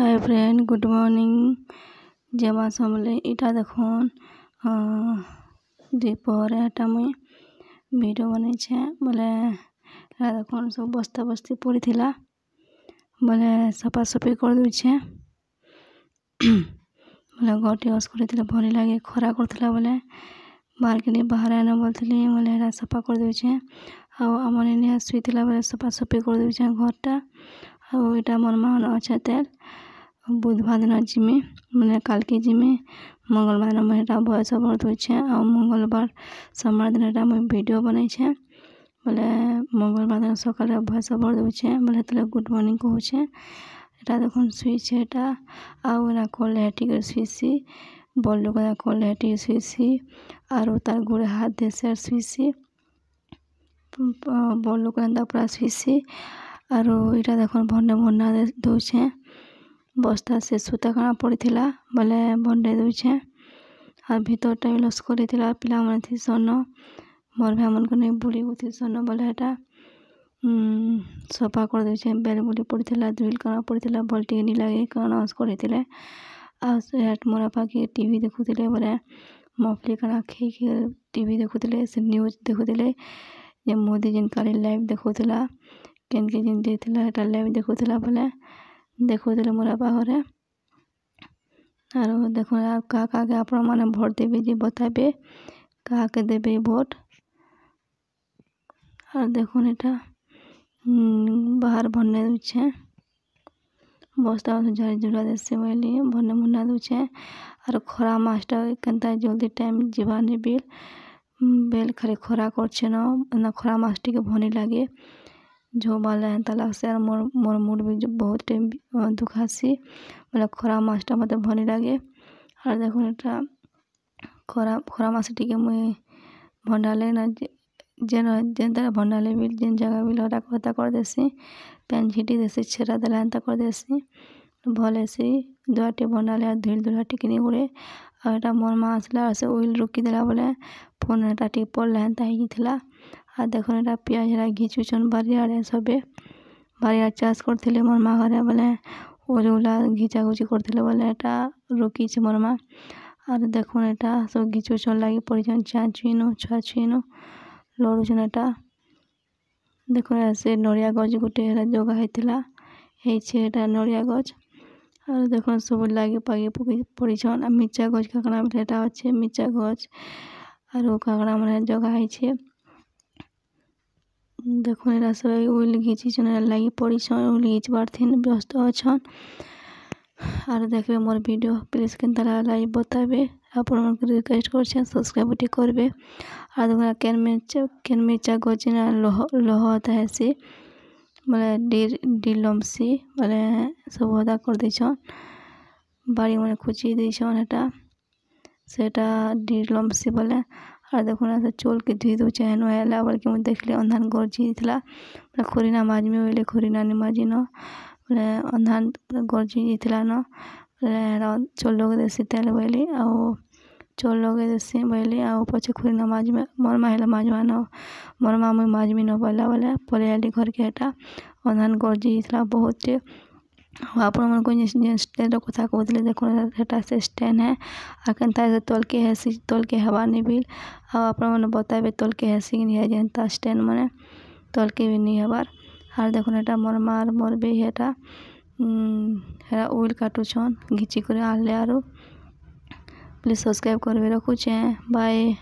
Hi friend, good morning. जेमा समले इटा देखुन द्विपहर एटा मुई वीडियो बनै छे बोले देखुन सब बस्ता बस्ती पड़ी थिला बोले सफा सफी कर दउ छे बोले गोटे हस कर भल लगे खरा करथिला बोले बाहर के नहीं बाहर आना बोलथिली बोले एटा सफा कर दउ छे आमने नहीं सुईथिला बोले सफा सफी कर दउ छे घरटा इटा मोर मान अच्छे तेल बुधवार दिन जिमी मैंने काल के जिमी मंगलवार दिन मैं भयस ओवर दूचे और मंगलवार सोमवार दिन मुझे वीडियो बनै छे बोले मंगलवार दिन सकाले भयस ओवर दूचे बोले तले गुड मॉर्निंग कहूचे एटा देखुन सुईछे एटा आउ कोल हेटी कर सुईसी बल्लू को कोल हेटी सुईसी और तार गोड़े हाथ देसे सुईसी बल्लू को पूरा सुईसी और इटा देखुन भन्ने भन्ना दउछे बस्ता से सूता काना पड़ी थिला बोले बंडे दउछे और भीतर टाइम लस करी थिला पिला मन थी सन मोर भाई मन को नहीं बुड़ी उठी सन बोले एटा सफा कर दउछे बेल बुली पड़ी थिला धुल काना पड़ी थिला बल्टी नहीं लगे काना हस करी थिले आ सेट मोरा पाके टीवी देखुथिले बोले मफली काना खी टीवी देखुथिले से न्यूज देखुथिले जे मोदी जिन काली लाइव देखुथिला केन के जिन देथिला एटा लाइव देखुथिला बोले देखुथिले मोरा पाखरे और देखो क्या के आप मैंने भोट देवे जी बताबे क्या के देवे भोट और देखो एटा बाहर भन्ने दूचे बस्ता झाड़ी झुड़ा देसे बोली भन्ने मुन्ना दूचे और खरा मास्टर केनता जल्दी टाइम जीवानी बेल खाली खरा करछे न खरा मास्टर के भनी लागे जो बाला एंता लागसे और मोर मूड भी बहुत टाइम दुखासी बोले खरा मास्टर मत भनी लागे और देखो एटा खरा मास्टर के मुई भंडाले ना जेन तरह भंडाले भी जेन जगह भी लड़ा कहता कर देसी पेन झीटी देसी छेरा देला एंता कर देसी भले से दुआटी भंडाले और धुल दुआटी किनी उड़े और एटा मोर माँ आसला से ओइल रुकी देला बोले फोन एटा टिपल एंता ही थिला और देखो एटा पियाज घिचुचन बारियाड़े सबे बारियाड़ चाष करथिले मोर माँ घरे बोले ओला घिचा घुची करथिले बोले एटा रुकी छे मोर माँ और देखो एटा सब घिचुचन लगी पड़ीछन छुईनु छुआ छुईनु लड़ुछन एटा देखो से नड़िया गज गोटे जगह होता एटा नड़िया गज और देखो सब लगे पागे पड़ीछन मिर्चा गज काकड़ा एटा अच्छे मिर्चा गज और काकड़ा मन जगह है देखो एटा सब उल घिचीछन लगी पड़ीछन उल घिचबार थिन व्यस्त अच्छन और देखबे मोर वीडियो प्लीज केनता लागला बताबे आपण मन को रिक्वेस्ट करछन सब्सक्राइब करबे और देखो केन मिर्चा गज लोह होता है से बोले डिलमसी बोले सब होता कर देछन बाड़ी मन खुची देछन एटा सेटा डिलमसी बोले और देखो ना चोल के धुई दूचे हेन हेला बोल के मुझे देखले अंधान गरजी थिला बोले खोरीना माजमी होइले खोरीना नि माजी न बोले अंधान गरजी थिला न बोले चोल लोग देसी तेल बोली आ चोल लोग देसी बोली आ पछे खोरीना माजमे मोर माहेला माजमा न मोर मा मुई माजमी न बोला बोले पले आली घर के एटा अंधान गरजी थिला बहुत आपण मन को स्टैंड कथा कहते देखो एटा से स्टैंड है आ केनता तल के हेसी तल के हवा नहीं बिल आपण मन बताबे तल के हेसी कि नहीं जेनता स्टैंड माने तल के भी नहीं हबार और देखो एटा मोर मार मोर बे एटा हेरा उल काटुछन घिची करे आले आरो प्लीज सब्सक्राइब करबे रखुचे बाय।